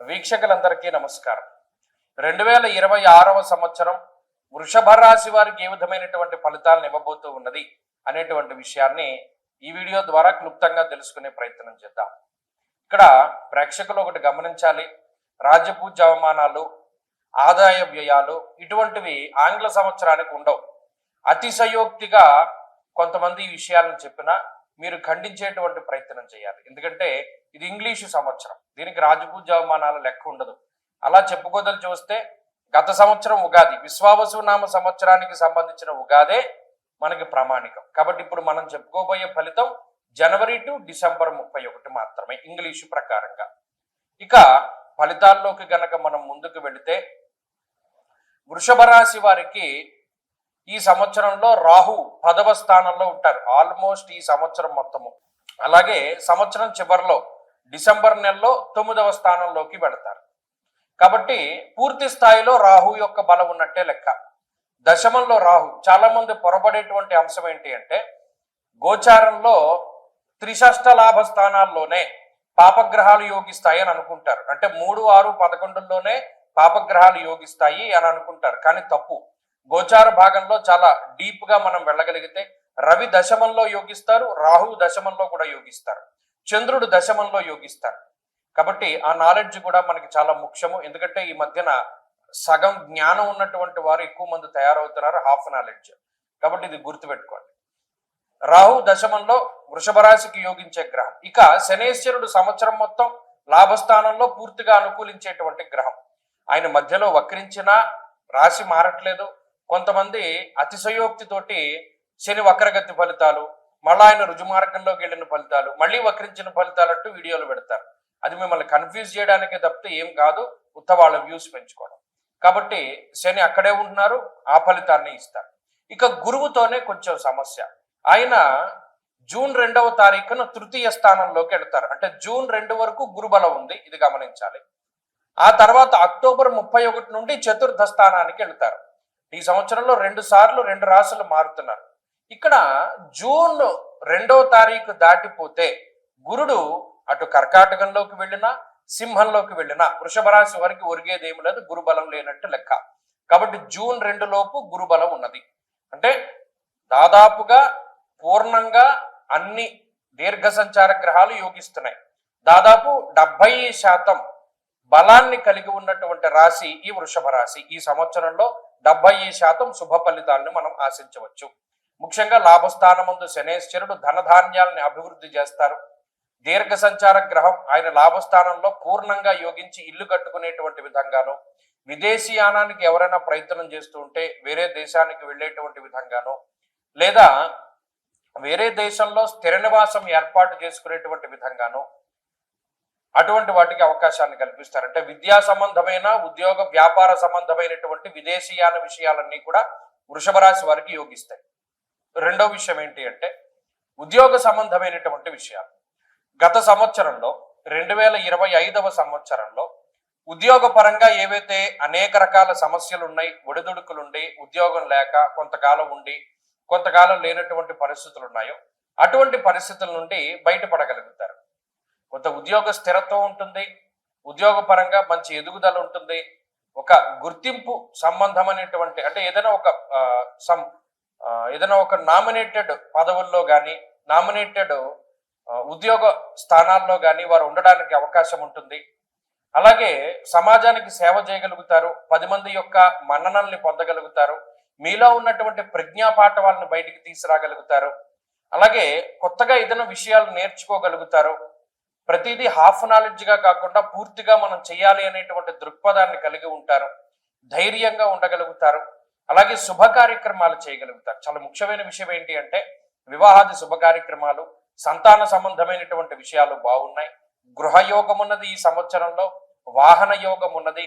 వీక్షకులందరికీ నమస్కారం. 2026వ సంవత్సరం వృషభ రాశి వారికి ఏ విధమైనటువంటి ఫలితాలను ఇవ్వబోతూ ఉన్నది అనేటువంటి విషయాన్ని ఈ వీడియో ద్వారా క్లుప్తంగా తెలుసుకునే ప్రయత్నం చేద్దాం. ఇక్కడ ప్రేక్షకులు ఒకటి గమనించాలి. రాజ్యపూజ్య అవమానాలు, ఆదాయ వ్యయాలు ఇటువంటివి ఆంగ్ల సంవత్సరానికి ఉండవు. అతిశయోక్తిగా కొంతమంది ఈ విషయాలను చెప్పినా మీరు ఖండించేటువంటి ప్రయత్నం చేయాలి. ఎందుకంటే ఇది ఇంగ్లీషు సంవత్సరం, దీనికి రాజపూజ్య అవమానాల లెక్క ఉండదు. అలా చెప్పుకోదలు చూస్తే గత సంవత్సరం ఉగాది, విశ్వావసునామ సంవత్సరానికి సంబంధించిన ఉగాదే మనకి ప్రామాణికం. కాబట్టి ఇప్పుడు మనం చెప్పుకోబోయే ఫలితం జనవరి టు డిసెంబర్ 31 మాత్రమే ఇంగ్లీషు ప్రకారంగా. ఇక ఫలితాల్లోకి గనక మనం ముందుకు వెళితే వృషభ రాశి వారికి ఈ సంవత్సరంలో రాహు 10వ స్థానంలో ఉంటారు ఆల్మోస్ట్ ఈ సంవత్సరం మొత్తము. అలాగే సంవత్సరం చివరిలో డిసెంబర్ నెలలో 9వ స్థానంలోకి వెళతారు. కాబట్టి పూర్తి స్థాయిలో రాహు యొక్క బలం ఉన్నట్టే లెక్క. దశమంలో రాహు, చాలా మంది పొరబడేటువంటి అంశం ఏంటి అంటే గోచారంలో త్రిషష్ట లాభ స్థానాల్లోనే పాపగ్రహాలు యోగిస్తాయి అని అనుకుంటారు. అంటే 3, 6, 11లోనే పాపగ్రహాలు యోగిస్తాయి అని అనుకుంటారు. కానీ తప్పు. గోచార భాగంలో చాలా డీప్ గా మనం వెళ్ళగలిగితే రవి దశమంలో యోగిస్తారు, రాహు దశమంలో కూడా యోగిస్తారు, చంద్రుడు దశమంలో యోగిస్తారు. కాబట్టి ఆ నాలెడ్జ్ కూడా మనకి చాలా ముఖ్యము. ఎందుకంటే ఈ మధ్యన సగం జ్ఞానం ఉన్నటువంటి వారు ఎక్కువ మంది తయారవుతున్నారు, హాఫ్ నాలెడ్జ్. కాబట్టి ఇది గుర్తుపెట్టుకోండి. రాహు దశమంలో వృషభ రాశికి యోగించే గ్రహం. ఇక శనేశ్వరుడు సంవత్సరం మొత్తం లాభస్థానంలో పూర్తిగా అనుకూలించేటువంటి గ్రహం. ఆయన మధ్యలో వక్రించినా రాశి మారట్లేదు. కొంతమంది అతిశయోక్తితోటి శని వక్రగతి ఫలితాలు, మళ్ళీ ఆయన రుజుమార్గంలోకి వెళ్ళిన ఫలితాలు, మళ్ళీ వక్రించిన ఫలితాలు అంటూ వీడియోలు పెడతారు. అది మిమ్మల్ని కన్ఫ్యూజ్ చేయడానికి తప్పితే ఏం కాదు, ఉత్త వాళ్ళ వ్యూస్ పెంచుకోవడం. కాబట్టి శని అక్కడే ఉంటున్నారు, ఆ ఫలితాన్ని ఇస్తారు. ఇక గురువుతోనే కొంచెం సమస్య. ఆయన జూన్ 2వ తారీఖున తృతీయ స్థానంలోకి వెళ్తారు. అంటే జూన్ 2 వరకు గురుబలం ఉంది, ఇది గమనించాలి. ఆ తర్వాత అక్టోబర్ 31 నుండి చతుర్థ స్థానానికి వెళ్తారు. ఈ సంవత్సరంలో 2 సార్లు 2 రాశులు మారుతున్నారు. ఇక్కడ జూన్ 2వ తారీఖు దాటిపోతే గురుడు అటు కర్కాటకంలోకి వెళ్ళినా సింహంలోకి వెళ్ళినా వృషభ రాశి వారికి ఒరిగేదేమి లేదు, గురుబలం లేనట్టు లెక్క. కాబట్టి జూన్ 2 లోపు గురుబలం ఉన్నది. అంటే దాదాపుగా పూర్ణంగా అన్ని దీర్ఘ సంచార గ్రహాలు యోగిస్తున్నాయి. దాదాపు 70% బలాన్ని కలిగి ఉన్నటువంటి రాశి ఈ వృషభ రాశి. ఈ సంవత్సరంలో 70% శుభ ఫలితాలను మనం ఆశించవచ్చు. ముఖ్యంగా లాభస్థానమందు శనేశ్వరుడు ధనధాన్యాలని అభివృద్ధి చేస్తారు. దీర్ఘ సంచార గ్రహం ఆయన లాభస్థానంలో పూర్ణంగా యోగించి ఇల్లు కట్టుకునేటువంటి విధంగాను, విదేశీయానానికి ఎవరైనా ప్రయత్నం చేస్తూ ఉంటే వేరే దేశానికి వెళ్ళేటువంటి విధంగాను, లేదా వేరే దేశంలో స్థిర నివాసం ఏర్పాటు చేసుకునేటువంటి విధంగాను అటువంటి వాటికి అవకాశాన్ని కల్పిస్తారు. అంటే విద్యా సంబంధమైన, ఉద్యోగ వ్యాపార సంబంధమైనటువంటి విదేశీయాన విషయాలన్నీ కూడా వృషభ రాశి వారికి యోగిస్తాయి. రెండో విషయం ఏంటి అంటే ఉద్యోగ సంబంధమైనటువంటి విషయాలు. గత సంవత్సరంలో 2025వ సంవత్సరంలో ఉద్యోగ పరంగా ఏవైతే అనేక రకాల సమస్యలు ఉన్నాయి, ఒడిదుడుకులుండి, ఉద్యోగం లేక కొంతకాలం ఉండి కొంతకాలం లేనటువంటి పరిస్థితులు ఉన్నాయో అటువంటి పరిస్థితుల నుండి బయటపడగలుగుతారు. కొంత ఉద్యోగ స్థిరత్వం ఉంటుంది, ఉద్యోగ పరంగా మంచి ఎదుగుదల ఉంటుంది, ఒక గుర్తింపు సంబంధమైనటువంటి అంటే ఏదైనా ఒక నామినేటెడ్ పదవుల్లో కానీ నామినేటెడ్ ఉద్యోగ స్థానాల్లో కానీ వారు ఉండడానికి అవకాశం ఉంటుంది. అలాగే సమాజానికి సేవ చేయగలుగుతారు, 10 మంది యొక్క మన్ననల్ని పొందగలుగుతారు, మీలో ఉన్నటువంటి ప్రజ్ఞాపాఠవాలను బయటికి తీసుకురాగలుగుతారు. అలాగే కొత్తగా ఏదైనా విషయాలు నేర్చుకోగలుగుతారు. ప్రతిదీ హాఫ్ నాలెడ్జ్గా కాకుండా పూర్తిగా మనం చేయాలి అనేటువంటి దృక్పథాన్ని కలిగి ఉంటారు, ధైర్యంగా ఉండగలుగుతారు. అలాగే శుభ కార్యక్రమాలు చేయగలుగుతారు. చాలా ముఖ్యమైన విషయం ఏంటి అంటే వివాహాది శుభ కార్యక్రమాలు, సంతాన సంబంధమైనటువంటి విషయాలు బాగున్నాయి. గృహయోగం ఉన్నది ఈ సంవత్సరంలో, వాహన యోగం ఉన్నది.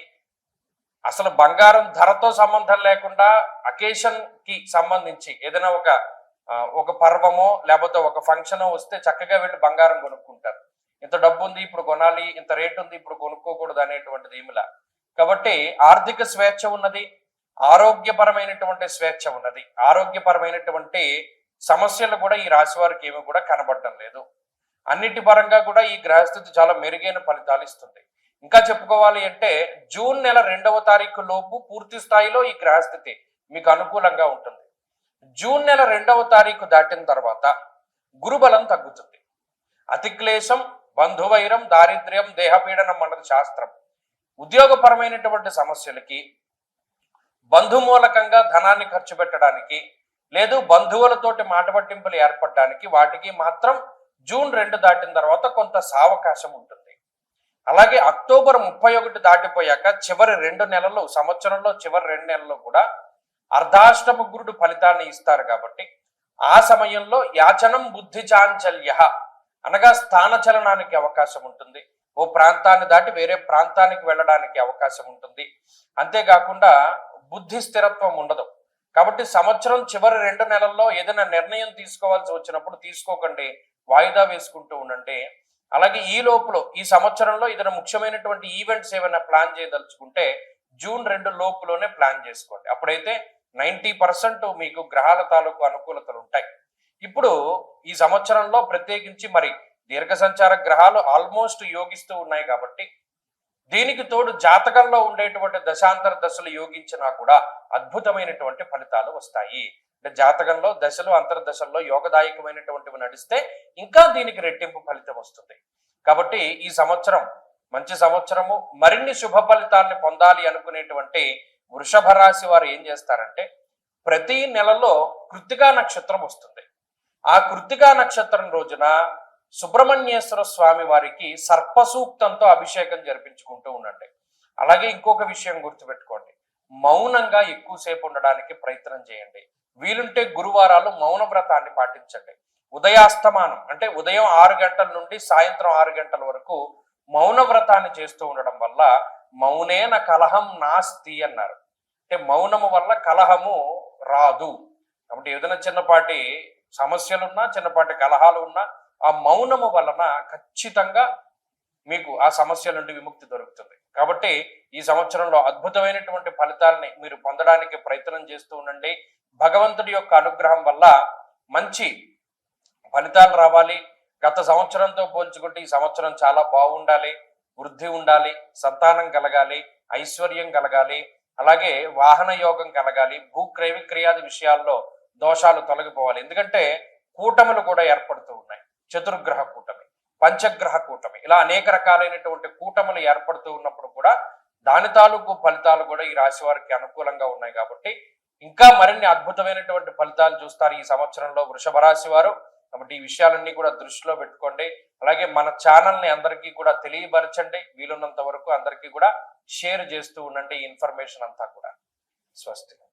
అసలు బంగారం ధరతో సంబంధం లేకుండా అకేషన్ కి సంబంధించి ఏదైనా ఒక పర్వమో లేకపోతే ఒక ఫంక్షనో వస్తే చక్కగా వెళ్ళి బంగారం కొనుక్కుంటారు. ఇంత డబ్బు ఉంది ఇప్పుడు కొనాలి, ఇంత రేటు ఉంది ఇప్పుడు కొనుక్కోకూడదు అనేటువంటిది ఏమిలా. కాబట్టి ఆర్థిక స్వేచ్ఛ ఉన్నది, ఆరోగ్యపరమైనటువంటి స్వేచ్ఛ ఉన్నది. ఆరోగ్యపరమైనటువంటి సమస్యలు కూడా ఈ రాశి వారికి ఏమి కూడా కనబడటం లేదు. అన్నిటి పరంగా కూడా ఈ గ్రహస్థితి చాలా మెరుగైన ఫలితాలు ఇస్తుంది. ఇంకా చెప్పుకోవాలి అంటే జూన్ నెల 2వ తారీఖు లోపు పూర్తి స్థాయిలో ఈ గ్రహస్థితి మీకు అనుకూలంగా ఉంటుంది. జూన్ నెల 2వ తారీఖు దాటిన తర్వాత గురుబలం తగ్గుతుంది. అతిక్లేశం, బంధువైరం, దారిద్ర్యం, దేహపీడనం అన్నది శాస్త్రం. ఉద్యోగపరమైనటువంటి సమస్యలకి, బంధుమూలకంగా ధనాన్ని ఖర్చు పెట్టడానికి, లేదు బంధువులతోటి మాటపట్టింపులు ఏర్పడడానికి, వాటికి మాత్రం జూన్ 2 దాటిన తర్వాత కొంత సావకాశం ఉంటుంది. అలాగే అక్టోబర్ 31 దాటిపోయాక చివరి 2 నెలలు, సంవత్సరంలో చివరి 2 నెలలు కూడా అర్ధాష్టమ గురుడు ఫలితాన్ని ఇస్తారు. కాబట్టి ఆ సమయంలో యాచనం బుద్ధి చాంచల్య అనగా స్థానచలనానికి అవకాశం ఉంటుంది. ఓ ప్రాంతాన్ని దాటి వేరే ప్రాంతానికి వెళ్ళడానికి అవకాశం ఉంటుంది. అంతేకాకుండా బుద్ధి స్థిరత్వం ఉండదు. కాబట్టి సంవత్సరం చివరి 2 నెలల్లో ఏదైనా నిర్ణయం తీసుకోవాల్సి వచ్చినప్పుడు తీసుకోకండి, వాయిదా వేసుకుంటూ ఉండండి. అలాగే ఈ లోపల ఈ సంవత్సరంలో ఏదైనా ముఖ్యమైనటువంటి ఈవెంట్స్ ఏమైనా ప్లాన్ చేయదలుచుకుంటే జూన్ 2 లోపులోనే ప్లాన్ చేసుకోండి. అప్పుడైతే 90% మీకు గ్రహాల తాలూకు అనుకూలతలు ఉంటాయి. ఇప్పుడు ఈ సంవత్సరంలో ప్రత్యేకించి మరి దీర్ఘ సంచార గ్రహాలు ఆల్మోస్ట్ యోగిస్తూ ఉన్నాయి. కాబట్టి దీనికి తోడు జాతకంలో ఉండేటువంటి దశాంతర దశలు యోగించినా కూడా అద్భుతమైనటువంటి ఫలితాలు వస్తాయి. అంటే జాతకంలో దశలు అంతర్దశల్లో యోగదాయకమైనటువంటివి నడిస్తే ఇంకా దీనికి రెట్టింపు ఫలితం వస్తుంది. కాబట్టి ఈ సంవత్సరం మంచి సంవత్సరము. మరిన్ని శుభ ఫలితాన్ని పొందాలి అనుకునేటువంటి వృషభ రాశి వారు ఏం చేస్తారంటే ప్రతి నెలలో కృత్తికా నక్షత్రం వస్తుంది. ఆ కృత్తికా నక్షత్రం రోజున సుబ్రహ్మణ్యేశ్వర స్వామి వారికి సర్పసూక్తంతో అభిషేకం జరిపించుకుంటూ ఉండండి. అలాగే ఇంకొక విషయం గుర్తుపెట్టుకోండి, మౌనంగా ఎక్కువసేపు ఉండడానికి ప్రయత్నం చేయండి. వీలుంటే గురువారాలు మౌన వ్రతాన్ని పాటించండి. ఉదయాస్తమానం అంటే ఉదయం 6 గంటల నుండి సాయంత్రం 6 గంటల వరకు మౌన వ్రతాన్ని చేస్తూ ఉండడం వల్ల మౌనేన కలహం నాస్తి అన్నారు. అంటే మౌనము వల్ల కలహము రాదు. కాబట్టి ఏదైనా చిన్నపాటి సమస్యలున్నా, చిన్నపాటి కలహాలు ఉన్నా ఆ మౌనము వలన ఖచ్చితంగా మీకు ఆ సమస్యల నుండి విముక్తి దొరుకుతుంది. కాబట్టి ఈ సంవత్సరంలో అద్భుతమైనటువంటి ఫలితాలని మీరు పొందడానికి ప్రయత్నం చేస్తూ ఉండండి. భగవంతుడి యొక్క అనుగ్రహం వల్ల మంచి ఫలితాలు రావాలి. గత సంవత్సరంతో పోల్చుకుంటే ఈ సంవత్సరం చాలా బాగుండాలి, వృద్ధి ఉండాలి, సంతానం కలగాలి, ఐశ్వర్యం కలగాలి, అలాగే వాహన యోగం కలగాలి, భూక్రయ విక్రయాది విషయాల్లో దోషాలు తొలగిపోవాలి. ఎందుకంటే కూటములు కూడా ఏర్పడుతూ ఉన్నాయి. చతుర్గ్రహ కూటమి, పంచగ్రహ కూటమి, ఇలా అనేక రకాలైనటువంటి కూటములు ఏర్పడుతూ ఉన్నప్పుడు కూడా దాని తాలూకు ఫలితాలు కూడా ఈ రాశి వారికి అనుకూలంగా ఉన్నాయి. కాబట్టి ఇంకా మరిన్ని అద్భుతమైనటువంటి ఫలితాలు చూస్తారు ఈ సంవత్సరంలో వృషభ రాశి వారు. కాబట్టి ఈ విషయాలన్నీ కూడా దృష్టిలో పెట్టుకోండి. అలాగే మన ఛానల్ని అందరికీ కూడా తెలియపరచండి. వీలున్నంత వరకు అందరికీ కూడా షేర్ చేస్తూ ఉండండి ఈ ఇన్ఫర్మేషన్ అంతా కూడా. స్వస్తి.